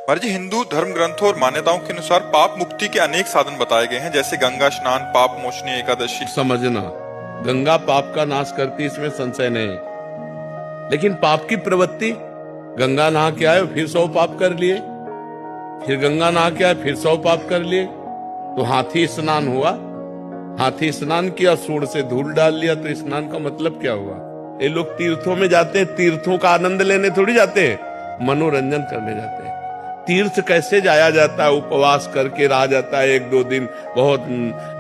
महाराज जी, हिंदू धर्म ग्रंथों और मान्यताओं के अनुसार पाप मुक्ति के अनेक साधन बताए गए हैं, जैसे गंगा स्नान, पाप मोचनी एकादशी। समझना, गंगा पाप का नाश करती, इसमें संशय नहीं। लेकिन पाप की प्रवृत्ति, गंगा नहा के आए फिर 100 पाप कर लिए, फिर गंगा नहा के आए फिर 100 पाप कर लिए, तो हाथी स्नान हुआ, हाथी स्नान किया, सूंड से धूल डाल लिया, तो स्नान का मतलब क्या हुआ? ये लोग तीर्थों में जाते हैं, तीर्थों का आनंद लेने थोड़ी जाते हैं, मनोरंजन करने जाते हैं। तीर्थ कैसे जाया जाता है? उपवास करके रहा जाता है 1-2 दिन, बहुत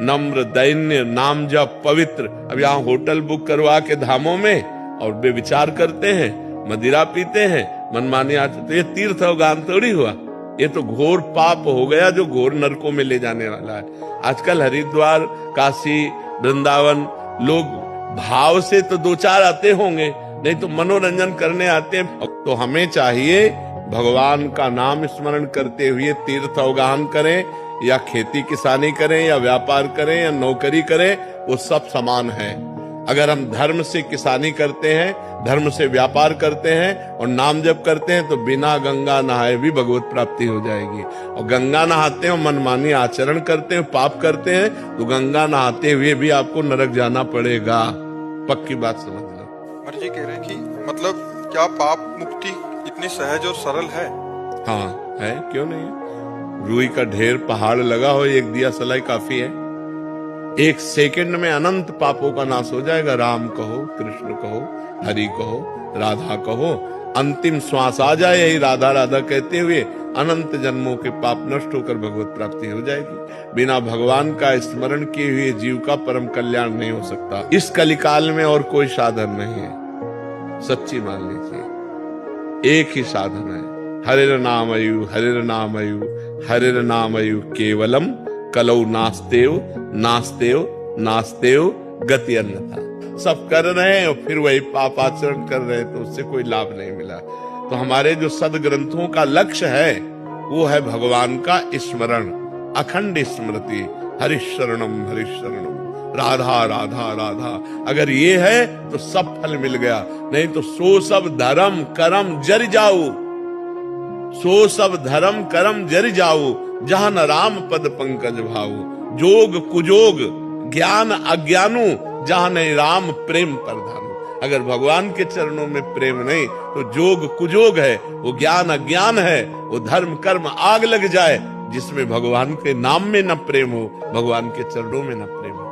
नम्र दैन्य, नाम जप, पवित्र। अब यहाँ होटल बुक करवा के धामों में और बेविचार करते हैं, मदिरा पीते हैं, मनमानी आते, तो ये तीर्थ अवगान थोड़ी हुआ। ये तो घोर पाप हो गया, जो घोर नरकों में ले जाने वाला है। आजकल हरिद्वार, काशी, वृंदावन लोग भाव से तो 2-4 आते होंगे, नहीं तो मनोरंजन करने आते हैं। तो हमें चाहिए भगवान का नाम स्मरण करते हुए तीर्थ अवगाहन करें, या खेती किसानी करें, या व्यापार करें, या नौकरी करें, वो सब समान है। अगर हम धर्म से किसानी करते हैं, धर्म से व्यापार करते हैं और नाम जप करते हैं, तो बिना गंगा नहाए भी भगवत प्राप्ति हो जाएगी। और गंगा नहाते हैं, मनमानी आचरण करते हैं, पाप करते हैं, तो गंगा नहाते हुए भी आपको नरक जाना पड़ेगा। पक्की बात समझ लो। महाराज जी कह रहे हैं कि मतलब क्या पाप मुक्ति इतनी सहज और सरल है? हाँ है, क्यों नहीं है। रुई का ढेर पहाड़ लगा हो, एक दिया सलाई काफी है। 1 सेकंड में अनंत पापों का नाश हो जाएगा। राम कहो, कृष्ण कहो, हरि कहो, राधा कहो, अंतिम श्वास आ जाए यही राधा राधा कहते हुए, अनंत जन्मों के पाप नष्ट होकर भगवत प्राप्ति हो जाएगी। बिना भगवान का स्मरण किए हुए जीव का परम कल्याण नहीं हो सकता। इस कलिकाल में और कोई साधन नहीं है, सच्ची मान लीजिए। एक ही साधन है, हरिर नामयु, हरिर नामयु, हरिर नामयु केवलम, कलौ नास्तेव, नास्तेव, नास्तेव गति अन्यथा। सब कर रहे हैं और फिर वही पाप आचरण कर रहे हैं, तो उससे कोई लाभ नहीं मिला। तो हमारे जो सदग्रंथों का लक्ष्य है वो है भगवान का स्मरण, अखंड स्मृति, हरिशरणम हरिशरणम, राधा राधा राधा। अगर ये है तो सब फल मिल गया, नहीं तो सो सब धर्म कर्म जर जाओ, सो सब धर्म कर्म जर जाओ, जहां न राम पद पंकज भाऊ। जोग कुजोग ज्ञान अज्ञानु, जहां नहीं राम प्रेम प्रधानु। अगर भगवान के चरणों में प्रेम नहीं तो जोग कुजोग है, वो ज्ञान अज्ञान है, वो धर्म कर्म आग लग जाए। जिसमें भगवान के नाम में न प्रेम हो, भगवान के चरणों में न प्रेम हो।